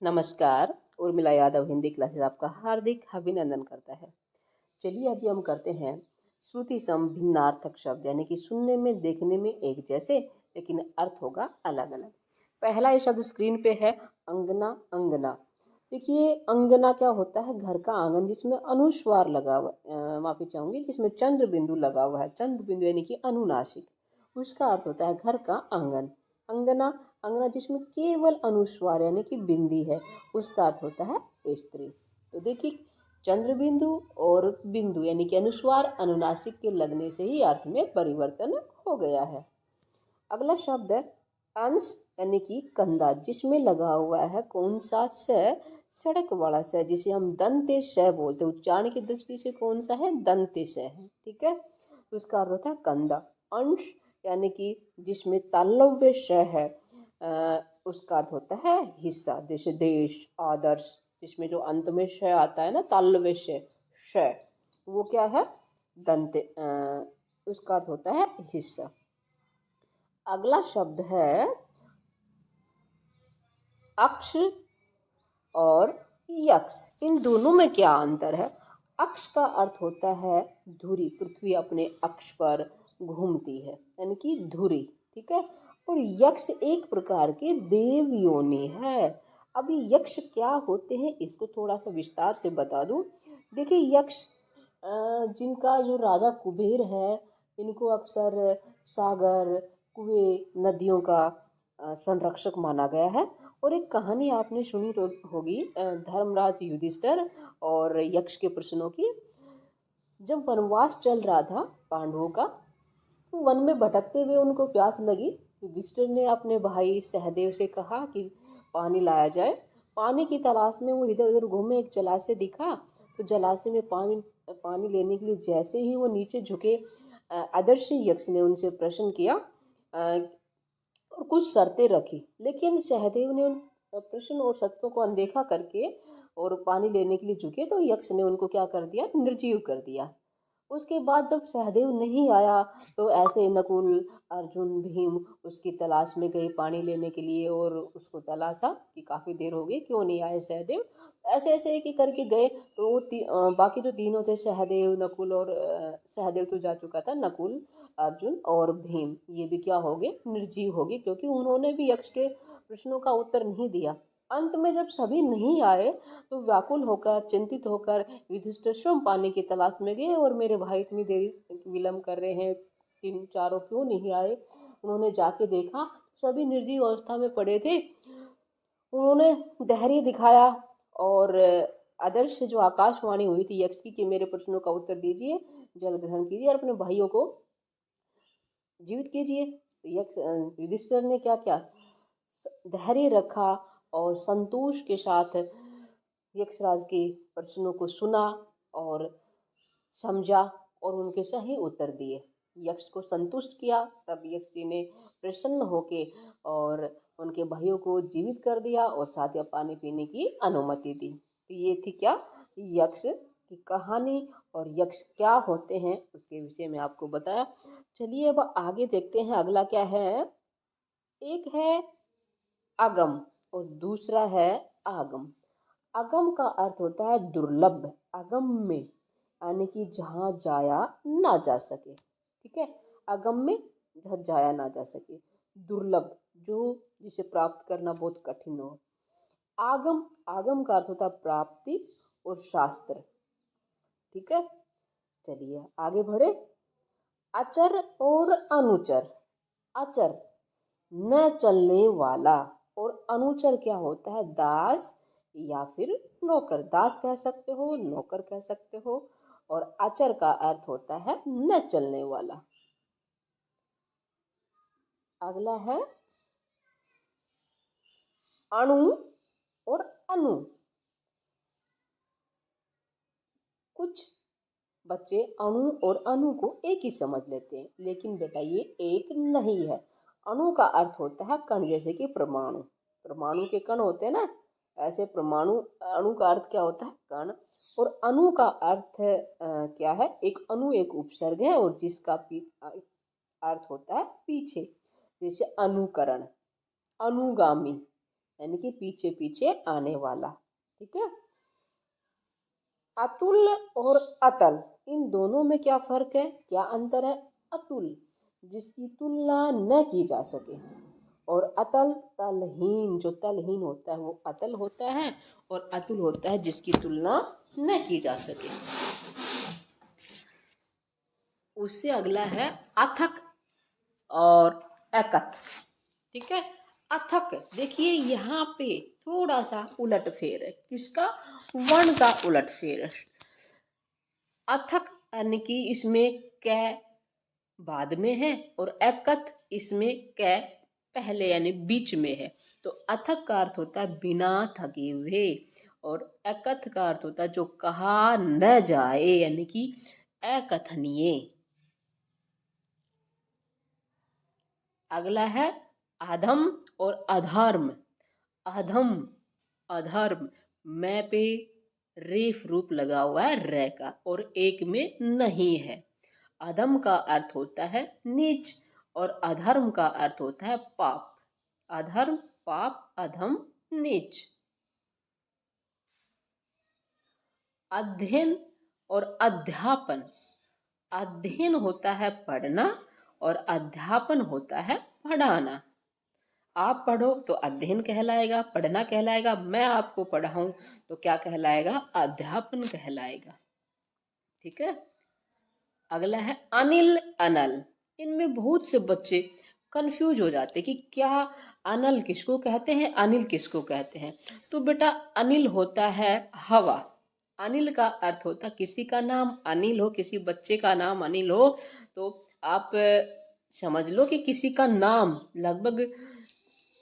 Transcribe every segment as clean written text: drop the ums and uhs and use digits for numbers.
नमस्कार। उर्मिला यादव हिंदी क्लासेस आपका हार्दिक अभिनंदन करता है। चलिए अभी हम करते हैं श्रुति सम भिन्नार्थक शब्द, यानी कि सुनने में देखने में एक जैसे लेकिन अर्थ होगा अलग अलग। पहला ये शब्द स्क्रीन पे है, अंगना। अंगना, देखिए अंगना क्या होता है? घर का आंगन जिसमें अनुस्वार लगा हुआ, माफी चाहूंगी, जिसमें चंद्र बिंदु लगा हुआ है। चंद्र बिंदु यानी कि अनुनासिक, उसका अर्थ होता है घर का आंगन। अंगना, अंगना जिसमें केवल अनुस्वार यानी कि बिंदी है, उसका अर्थ होता है स्त्री। तो देखिए चंद्र बिंदु और बिंदु यानी कि अनुस्वार अनुनासिक के लगने से ही अर्थ में परिवर्तन हो गया है। अगला शब्द है अंश, यानी कि कंधा, जिसमें लगा हुआ है कौन सा? स, सड़क वाला स, जिसे हम दंते स बोलते हैं। उच्चारण की दृष्टि से कौन सा है? दंते स है, ठीक है। तो उसका अर्थ होता है कंधा। अंश यानी कि जिसमें तालव्य श है, उसका अर्थ होता है हिस्सा। जैसे देश, आदर्श, जिसमें जो अंत में श आता है ना, तालव्य श, वो क्या है? दंते, उसका अर्थ होता है हिस्सा। अगला शब्द है अक्ष और यक्ष। इन दोनों में क्या अंतर है? अक्ष का अर्थ होता है धुरी, पृथ्वी अपने अक्ष पर घूमती है, यानी कि धुरी, ठीक है। और यक्ष एक प्रकार के देव योनि है। अभी यक्ष क्या होते हैं इसको थोड़ा सा विस्तार से बता दूं। देखिए यक्ष, जिनका जो राजा कुबेर है, इनको अक्सर सागर, कुएं, नदियों का संरक्षक माना गया है। और एक कहानी आपने सुनी होगी, धर्मराज युधिष्ठिर और यक्ष के प्रश्नों की। जब वनवास चल रहा था पांडवों का, तो वन में भटकते हुए उनको प्यास लगी। युधिष्ठिर ने अपने भाई सहदेव से कहा कि पानी लाया जाए। पानी की तलाश में वो इधर उधर घूमे, एक जलाशय दिखा। तो जलाशय में पानी लेने के लिए जैसे ही वो नीचे झुके, अदृश्य यक्ष ने उनसे प्रश्न किया और कुछ शर्तें रखी। लेकिन सहदेव ने उन प्रश्न और शर्तों को अनदेखा करके और पानी लेने के लिए झुके, तो यक्ष ने उनको क्या कर दिया? निर्जीव कर दिया। उसके बाद जब सहदेव नहीं आया, तो ऐसे नकुल, अर्जुन, भीम उसकी तलाश में गए पानी लेने के लिए, और उसको तलाशा कि काफ़ी देर हो गई, क्यों नहीं आए सहदेव। ऐसे ऐसे एक एक करके गए। तो बाकी जो तीनों थे, सहदेव, नकुल और सहदेव तो जा चुका था, नकुल, अर्जुन और भीम, ये भी क्या हो गए? निर्जीव हो गए, क्योंकि उन्होंने भी यक्ष के प्रश्नों का उत्तर नहीं दिया। अंत में जब सभी नहीं आए, तो व्याकुल होकर, चिंतित होकर युधिष्ठिर स्वयं पानी की तलाश में गए। और मेरे भाई इतनी देरी विलम्ब कर रहे हैं, तीन चारों क्यों नहीं आए? उन्होंने जाके देखा, सभी निर्जीव अवस्था में पड़े थे। उन्होंने धैर्य दिखाया और आदर्श जो आकाशवाणी हुई थी यक्ष की कि मेरे प्रश्नों का उत्तर दीजिए, जल ग्रहण कीजिए और अपने भाइयों को जीवित कीजिए। यक्ष, युधिष्ठिर ने क्या किया? धैर्य रखा और संतोष के साथ यक्षराज के प्रश्नों को सुना और समझा और उनके सही उत्तर दिए। यक्ष को संतुष्ट किया, तब यक्ष जी ने प्रसन्न होके और उनके भाइयों को जीवित कर दिया और साथ ही पानी पीने की अनुमति दी। तो ये थी क्या? यक्ष की कहानी, और यक्ष क्या होते हैं उसके विषय में आपको बताया। चलिए अब आगे देखते हैं, अगला क्या है। एक है अगम और दूसरा है आगम। अगम का अर्थ होता है दुर्लभ, अगम में, यानी कि जहाँ जाया ना जा सके, ठीक है। अगम में जहाँ जाया ना जा सके, दुर्लभ, जो जिसे प्राप्त करना बहुत कठिन हो। आगम, आगम का अर्थ होता है प्राप्ति और शास्त्र, ठीक है। चलिए आगे बढ़े। अचर और अनुचर। अचर न चलने वाला, और अनुचर क्या होता है? दास या फिर नौकर। दास कह सकते हो, नौकर कह सकते हो। और अचर का अर्थ होता है न चलने वाला। अगला है अणु और अनु। कुछ बच्चे अणु और अनु को एक ही समझ लेते हैं, लेकिन बेटा ये एक नहीं है। अणु का अर्थ होता है कण, जैसे कि परमाणु, परमाणु के कण होते हैं ना, ऐसे परमाणु। अणु का अर्थ क्या होता है? कण। और अनु का अर्थ क्या है? एक अनु एक उपसर्ग है और जिसका अर्थ होता है पीछे, जैसे अनुकरण, अनुगामी, यानी कि पीछे पीछे आने वाला। ठीक है। अतुल और अतल, इन दोनों में क्या फर्क है, क्या अंतर है। अतुल जिसकी तुलना न की जा सके, और अतल तलहीन, जो तलहीन होता है वो अतल होता है, और अतुल होता है जिसकी तुलना न की जा सके। उससे अगला है अथक और एकथ। ठीक है। अथक, देखिए यहाँ पे थोड़ा सा उलटफेर है, किसका, वर्ण का उलटफेर है। अथक यानी कि इसमें कै बाद में है, और एकथ इसमें कै पहले यानी बीच में है। तो अथक का अर्थ होता है बिना थके हुए, और एकथ का अर्थ होता है जो कहा न जाए, यानी कि अकथनीय। अगला है अधम और अधर्म। अधम, अधर्म, मैं पे रेफ रूप लगा हुआ है रे का, और एक में नहीं है। अधम का अर्थ होता है नीच, और अधर्म का अर्थ होता है पाप। अधर्म पाप, अधम नीच। अध्ययन और अध्यापन। अध्ययन होता है पढ़ना, और अध्यापन होता है पढ़ाना। आप पढ़ो तो अध्ययन कहलाएगा, पढ़ना कहलाएगा। मैं आपको पढ़ाऊं तो क्या कहलाएगा, अध्यापन कहलाएगा। ठीक है। अगला है अनिल अनल। इनमें बहुत से बच्चे कंफ्यूज हो जाते कि क्या अनल किसको कहते हैं, अनिल किसको कहते हैं। तो बेटा अनिल होता है हवा। अनिल का अर्थ होता है किसी का नाम अनिल हो, किसी बच्चे का नाम अनिल हो, तो आप समझ लो कि किसी का नाम, लगभग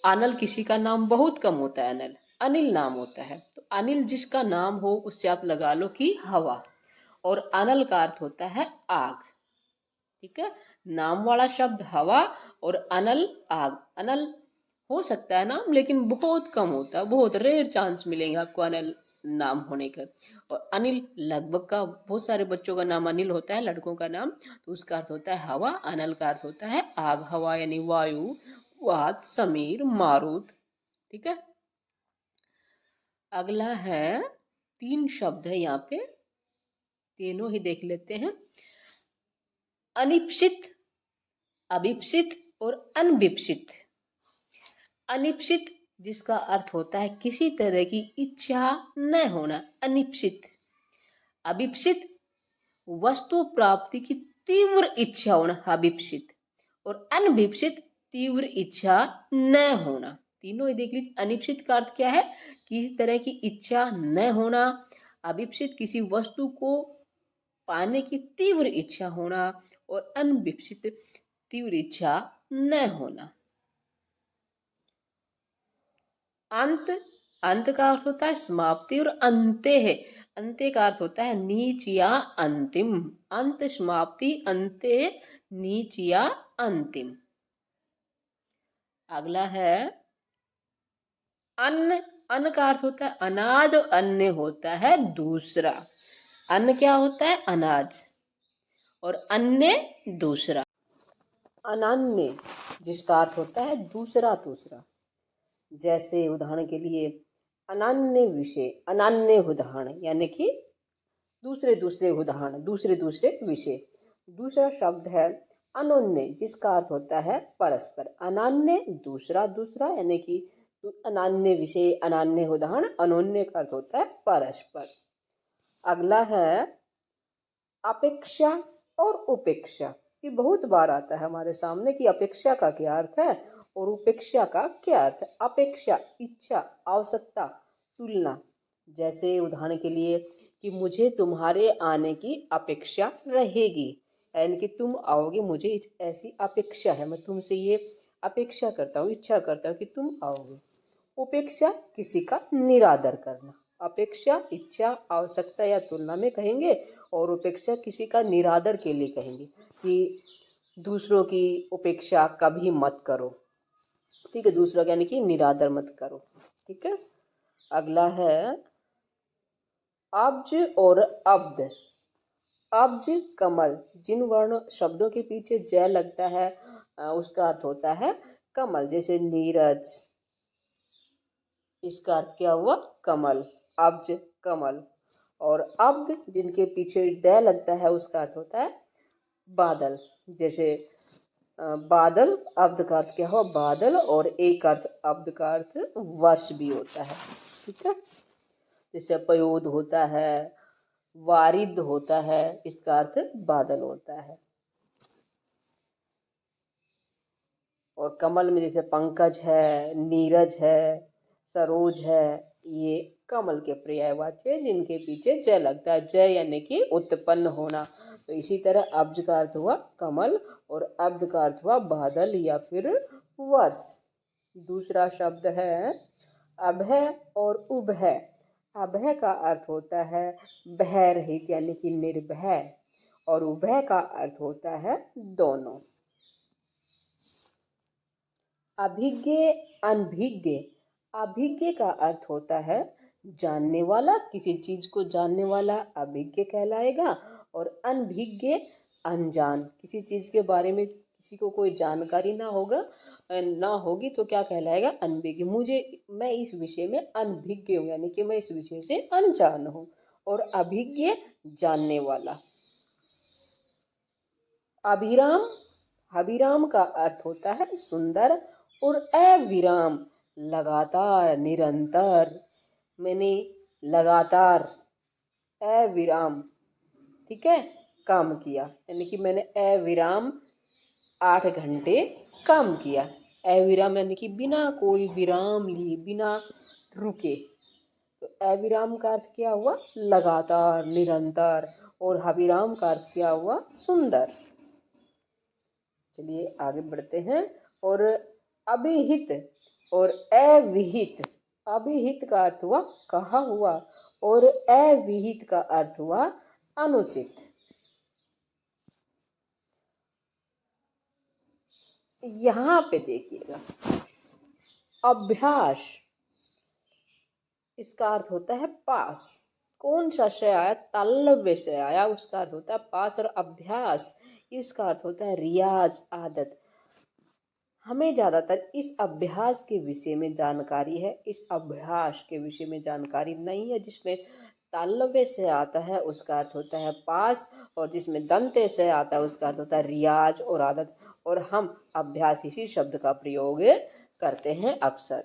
अनल किसी का नाम बहुत कम होता है, अनल अनिल नाम होता है। तो अनिल जिसका नाम हो उससे आप लगा लो कि हवा, और अनल का अर्थ होता है आग। ठीक है। नाम वाला शब्द हवा, और अनल आग। अनल हो सकता है नाम, लेकिन बहुत कम होता है, बहुत रेयर चांस मिलेंगे आपको अनल नाम होने का। और अनिल लगभग का, बहुत सारे बच्चों का नाम अनिल होता है, लड़कों का नाम, तो उसका अर्थ होता है हवा। अनल का अर्थ होता है आग। हवा यानी वायु, वात, समीर, मारुत। ठीक है। अगला है, तीन शब्द है यहाँ पे, तीनों ही देख लेते हैं। अनिप्सित, अभिप्सित और अनभिप्सित। अनिप्सित जिसका अर्थ होता है किसी तरह की इच्छा न होना, अनिप्सित। अभिप्सित वस्तु प्राप्ति की तीव्र इच्छा होना, अभिप्सित। और अनभिप्सित तीव्र इच्छा न होना। तीनों ही देख लीजिए। अनिप्सित का अर्थ क्या है, किसी तरह की इच्छा न होना। अभिप्सित किसी वस्तु को पाने की तीव्र इच्छा होना, और अनभिप्सित तीव्र इच्छा न होना। अंत, अंत का अर्थ होता है समाप्ति, और अंत्य है, अंत्य का अर्थ होता है नीच या अंतिम। अंत, समाप्ति, अंत्य, नीच या अंतिम। अगला है अन्न। अन्न का अर्थ होता है अनाज, और अन्य होता है दूसरा। अन्न क्या होता है, अनाज, और अन्य दूसरा। अनन्य जिसका अर्थ होता है दूसरा दूसरा। जैसे उदाहरण के लिए अनन्य विषय, अनन्य उदाहरण, यानी कि दूसरे दूसरे उदाहरण, दूसरे दूसरे विषय। दूसरा शब्द है अनन्य जिसका अर्थ होता है परस्पर। अनन्य दूसरा दूसरा, यानी कि अनन्य विषय, अनन्य उदाहरण। अनन्य का अर्थ होता है परस्पर। अगला है अपेक्षा और उपेक्षा। ये बहुत बार आता है हमारे सामने कि अपेक्षा का क्या अर्थ है और उपेक्षा का क्या अर्थ है। अपेक्षा इच्छा, आवश्यकता, तुलना। जैसे उदाहरण के लिए कि मुझे तुम्हारे आने की अपेक्षा रहेगी, यानी कि तुम आओगे, मुझे ऐसी अपेक्षा है, मैं तुमसे ये अपेक्षा करता हूँ, इच्छा करता हूँ कि तुम आओगे। उपेक्षा किसी का निरादर करना। अपेक्षा इच्छा, आवश्यकता या तुलना में कहेंगे, और उपेक्षा किसी का निरादर के लिए कहेंगे कि दूसरों की उपेक्षा कभी मत करो। ठीक है। दूसरों का यानी कि निरादर मत करो। ठीक है। अगला है अब्ज और अब्द। अब्ज कमल, जिन वर्ण शब्दों के पीछे जय लगता है उसका अर्थ होता है कमल। जैसे नीरज, इसका अर्थ क्या हुआ? कमल, अब्ज, कमल। और अब्द जिनके पीछे ड लगता है उसका अर्थ होता है बादल। जैसे बादल, अब्द का अर्थ क्या हुआ? बादल, और एक अर्थ अब्द का अर्थ वर्ष भी होता है। ठीक है, जैसे पयोद होता है, वारिद होता है, इसका अर्थ बादल होता है। और कमल में जैसे पंकज है, नीरज है, सरोज है, ये कमल के पर्यायवाची है जिनके पीछे जय लगता है। जय यानी कि उत्पन्न होना। तो इसी तरह अब्ज का अर्थ हुआ कमल और अब्द का अर्थ हुआ बादल या फिर वर्ष। दूसरा शब्द है अभय और उभय। अभय का अर्थ होता है भय रहित यानी कि निर्भय, और उभय का अर्थ होता है दोनों। अभिज्ञ, अनभिज्ञ। अभिज्ञ का अर्थ होता है जानने वाला, किसी चीज को जानने वाला अभिज्ञ कहलाएगा। और अनभिज्ञ अनजान, किसी चीज के बारे में किसी को कोई जानकारी ना होगी तो क्या कहलाएगा? अनभिज्ञ। मैं इस विषय में अनभिज्ञ हूँ, यानी कि मैं इस विषय से अनजान हूँ। और अभिज्ञ जानने वाला। अभिराम, अभिराम का अर्थ होता है सुंदर। और अविराम लगातार, निरंतर, मैंने लगातार अविराम, ठीक है, काम किया, यानी कि मैंने अविराम 8 घंटे काम किया। अविराम यानी कि बिना कोई विराम लिए, बिना रुके। तो अविराम का अर्थ क्या हुआ? लगातार, निरंतर। और अविराम का अर्थ क्या हुआ? सुंदर। चलिए आगे बढ़ते हैं। और अभिहित और अविहित। अभिहित का अर्थ हुआ कहा हुआ, और अविहित का अर्थ हुआ अनुचित। यहां पे देखिएगा, अभ्यास, इसका अर्थ होता है पास। कौन सा से आया? तालव्य से आया, उसका अर्थ होता है पास। और अभ्यास, इसका अर्थ होता है रियाज, आदत। हमें ज़्यादातर इस अभ्यास के विषय में जानकारी है, इस अभ्यास के विषय में जानकारी नहीं है। जिसमें तालव्य से आता है उसका अर्थ होता है पास, और जिसमें दंते से आता है उसका अर्थ होता है रियाज और आदत। और हम अभ्यास इसी शब्द का प्रयोग करते हैं अक्सर।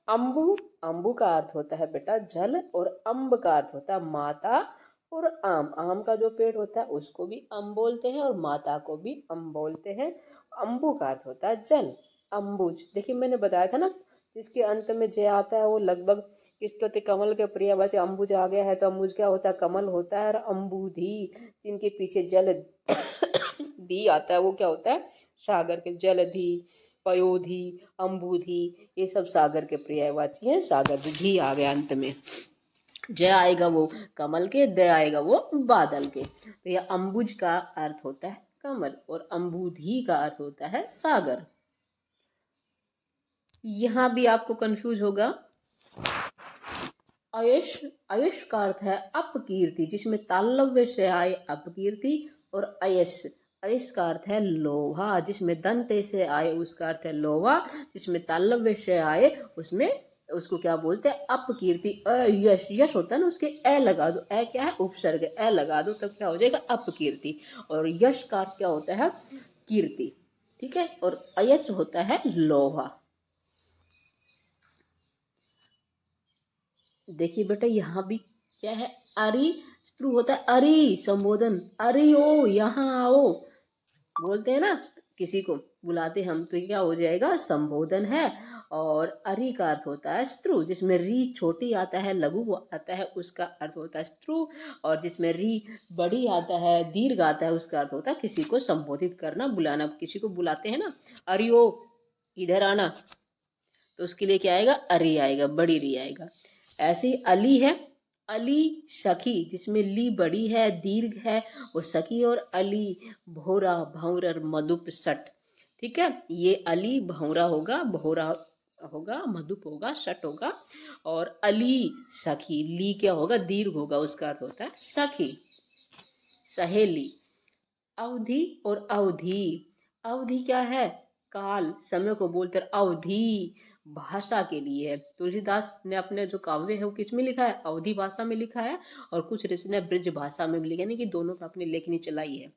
अम्बु, अम्बु का अर्थ होता है बेटा जल, और अम्ब का अर्थ होता है माता। और आम, आम का जो पेड़ होता है उसको भी अम्ब बोलते हैं, और माता को भी अम्ब बोलते हैं। अम्बु का अर्थ होता है जल। अम्बुज, देखिए मैंने बताया था ना, जिसके अंत में जय आता है वो लगभग इस प्रति कमल के पर्यायवाची अम्बुज आ गया है, तो अम्बुज क्या होता है? कमल होता है। और अम्बुधि, जिनके पीछे जल दी आता है, वो क्या होता है? सागर के। जलधि, पयोधि, अम्बुधि, ये सब सागर के पर्यायवाची हैं। सागर, धी आ गया अंत में, जय आएगा वो कमल के, द आएगा वो बादल के। तो यह अम्बुज का अर्थ होता है कमल, और अम्बुधि का अर्थ होता है सागर। यहां भी आपको कंफ्यूज होगा। अयश, अयश का अर्थ है अपकीर्ति, जिसमें तालव्य से आए अपकीर्ति। और अयश, अयश का अर्थ है लोहा, जिसमें दंते से आए उसका अर्थ है लोहा, जिसमें तालव्य से आए उसमें उसको क्या बोलते हैं? अपकीर्ति। अयश, यश होता है ना, उसके ए लगा दो, ए क्या है? उपसर्ग, ए लगा दो तब क्या हो जाएगा? अपकीर्ति। और यश का अर्थ क्या होता है? कीर्ति। ठीक है, और अयश होता है लोहा। देखिए बेटा यहाँ भी क्या है? अरि स्त्रु होता है, अरि संबोधन, अरि ओ यहाँ आओ, बोलते हैं ना किसी को, बुलाते हम, तो क्या हो जाएगा? संबोधन है। और अरि का अर्थ होता है स्त्रु, जिसमें री छोटी आता है, लघु आता है, उसका अर्थ होता है स्त्रु। और जिसमें री बड़ी आता है, दीर्घ आता है, उसका अर्थ होता है किसी को संबोधित करना, बुलाना। किसी को बुलाते हैं ना, अरि ओ इधर आना, तो उसके लिए क्या आएगा? अरि आएगा, बड़ी री आएगा। ऐसे ही अली है, अली सखी, जिसमें ली बड़ी है, दीर्घ है, वो सखी। और अली भौरा, भौरर, मधुप, सट। ठीक है, ये अली भौरा होगा, भौरा होगा, मधुप होगा, सट होगा। और अली सखी, ली क्या होगा? दीर्घ होगा, उसका अर्थ होता है सखी, सहेली। अवधि और अवधि, अवधि क्या है? काल, समय को बोलते हैं अवधि। भाषा के लिए है। तुलसीदास ने अपने जो काव्य है वो किस में लिखा है, अवधी भाषा में लिखा है, और कुछ ऋषि ने ब्रज भाषा में भी लिखा, यानी कि दोनों में अपनी लेखनी चलाई है।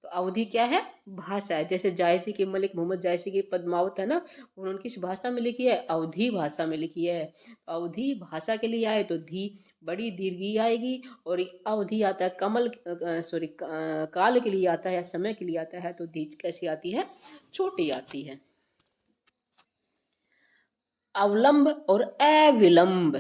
तो अवधि क्या है, भाषा है। जैसे जायसी की मलिक मोहम्मद जायसी की पद्मावत है ना, उन्होंने किस भाषा में लिखी है, अवधी भाषा में लिखी है। तो अवधी भाषा के लिए आए तो धी बड़ी दीर्घी आएगी, और एक अवधि आता है कमल सॉरी काल के लिए आता है या समय के लिए आता है, तो धी कैसी आती है, छोटी आती है। अवलंब और अविलंब।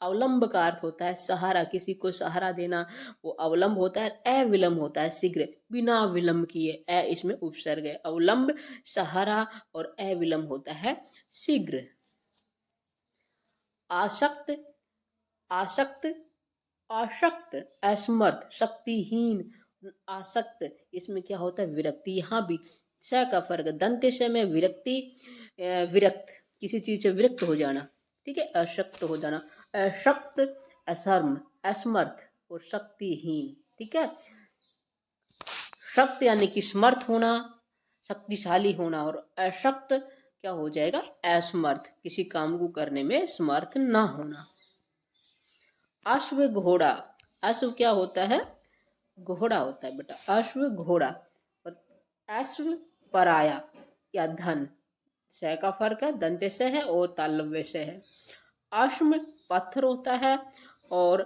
अवलंब का अर्थ होता है सहारा, किसी को सहारा देना, वो अवलंब होता है। अविलंब होता है शीघ्र, बिना विलंब किए, इसमें उपसर्ग है। अवलंब सहारा और अविलंब होता है शीघ्र। आसक्त, आसक्त, आसक्त, असमर्थ, शक्तिहीन, आसक्त, इसमें क्या होता है, विरक्ति। यहाँ भी स का फर्क, दंत स में विरक्ति, विरक्त, किसी चीज से विरक्त हो जाना, ठीक है, अशक्त हो जाना। अशक्त, असर्म, असमर्थ और शक्तिहीन, ठीक है। शक्त यानी कि समर्थ होना, शक्तिशाली होना, और अशक्त क्या हो जाएगा, असमर्थ, किसी काम को करने में समर्थ ना होना। अश्व घोड़ा, अश्व क्या होता है, घोड़ा होता है बेटा, अश्व घोड़ा। और अश्व पराया या धन, श का फर्क है, दंत से है और तालव्य से है। अश्म पत्थर होता है, और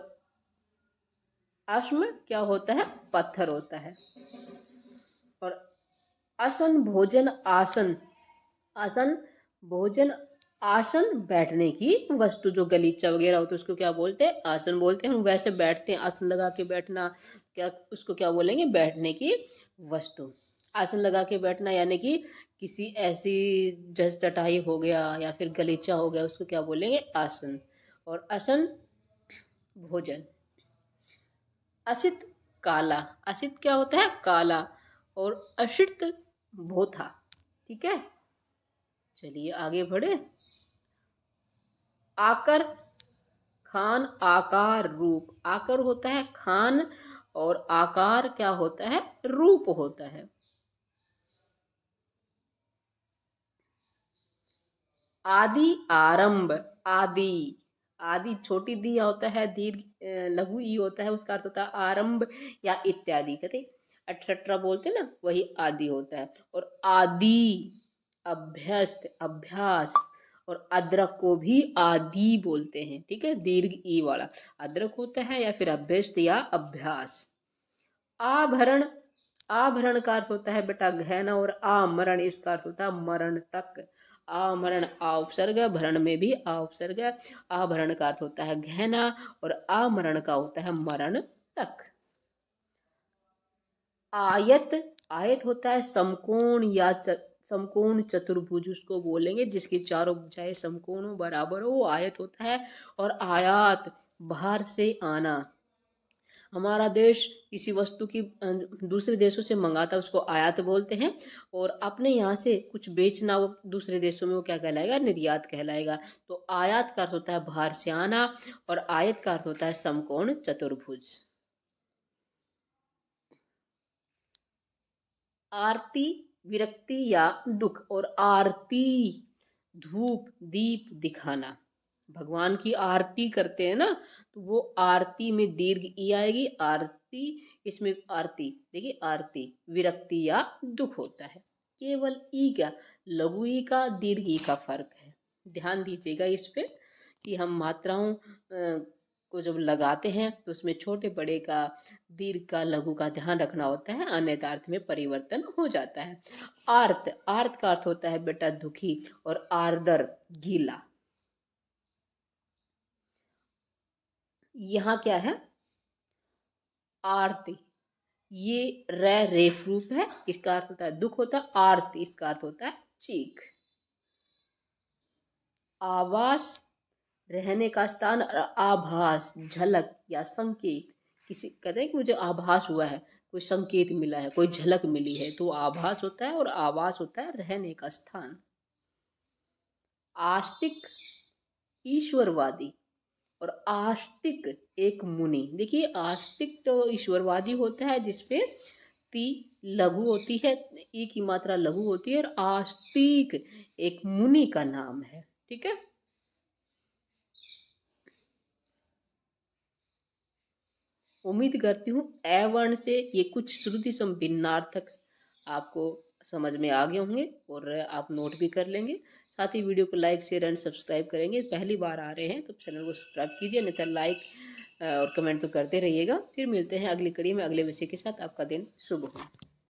अश्म क्या होता है, पत्थर होता है। और आसन भोजन आसन, आसन भोजन, आसन बैठने की वस्तु, जो गलीचा वगैरह होता है उसको क्या बोलते हैं, आसन बोलते हैं। हम वैसे बैठते हैं, आसन लगा के बैठना, क्या उसको क्या बोलेंगे, बैठने की वस्तु। आसन लगा के बैठना यानी कि किसी ऐसी, जैसे चटाई हो गया या फिर गलीचा हो गया, उसको क्या बोलेंगे, आसन। और आसन भोजन। असित काला, असित क्या होता है, काला, और अशित भोथा, ठीक है। चलिए आगे बढ़े। आकर, खान, आकार, रूप। आकर होता है खान, और आकार क्या होता है, रूप होता है। आदि, आरंभ, आदि, आदि छोटी दी होता है, दीर्घ लघु ई होता है, उसका अर्थ होता है आरंभ या इत्यादि, कहते एटसेट्रा बोलते ना, वही आदि होता है। और आदि, अभ्यस्त, अभ्यास। और अदरक को भी आदि बोलते हैं, ठीक है, दीर्घ ई वाला अदरक होता है, या फिर अभ्यस्त या अभ्यास। आभरण, आभरण का अर्थ होता है बेटा गहना, और आमरण इसका अर्थ होता है मरण तक। आमरण, आ उपसर्ग, भरण में भी आ उपसर्ग। आभरण का अर्थ होता है गहना, और आमरण का होता है मरण तक। आयत, आयत होता है समकोण या समकोण चतुर्भुज, उसको बोलेंगे जिसकी चारों भुजाएं समकोण हो, बराबर हो, वो आयत होता है। और आयात, बाहर से आना। हमारा देश किसी वस्तु की दूसरे देशों से मंगाता है, उसको आयात बोलते हैं। और अपने यहाँ से कुछ बेचना वो दूसरे देशों में, वो क्या कहलाएगा, निर्यात कहलाएगा। तो आयात का अर्थ होता है बाहर से आना, और आयत का अर्थ होता है समकोण चतुर्भुज। आरती, विरक्ति या दुख। और आरती, धूप दीप दिखाना, भगवान की आरती करते हैं ना, तो वो आरती में दीर्घ ई आएगी, आरती, इसमें आरती, देखिए आरती, विरक्ति या दुख होता है। केवल ई का, लघु ई का, दीर्घ ई का फर्क है, ध्यान दीजिएगा इस पे, कि हम मात्राओं को जब लगाते हैं तो उसमें छोटे बड़े का, दीर्घ का, लघु का ध्यान रखना होता है, अन्यथा अर्थ में परिवर्तन हो जाता है। आर्त, आर्त का अर्थ होता है बेटा दुखी, और आर्दर गीला। यहाँ क्या है, आरती, ये रेफ रूप है, इसका अर्थ होता है दुख होता है। आरती इसका अर्थ होता है चीख। आवास, रहने का स्थान, आभास, झलक या संकेत, किसी कहते हैं कि मुझे आभास हुआ है, कोई संकेत मिला है, कोई झलक मिली है, तो आभास होता है। और आवास होता है रहने का स्थान। आस्तिक, ईश्वरवादी, और आस्तिक एक मुनि। देखिए आस्तिक तो ईश्वरवादी होता है, जिसपे ती लघु होती है, ई की मात्रा लघु होती है। और आस्तिक एक मुनि का नाम है, ठीक है। उम्मीद करती हूँ ए वर्ण से ये कुछ श्रुति सम भिन्नार्थक आपको समझ में आ गए होंगे और आप नोट भी कर लेंगे। साथ ही वीडियो को लाइक शेयर एंड सब्सक्राइब करेंगे। पहली बार आ रहे हैं तो चैनल को सब्सक्राइब कीजिए, नहीं तो लाइक और कमेंट तो करते रहिएगा। फिर मिलते हैं अगली कड़ी में अगले विषय के साथ। आपका दिन शुभ हो।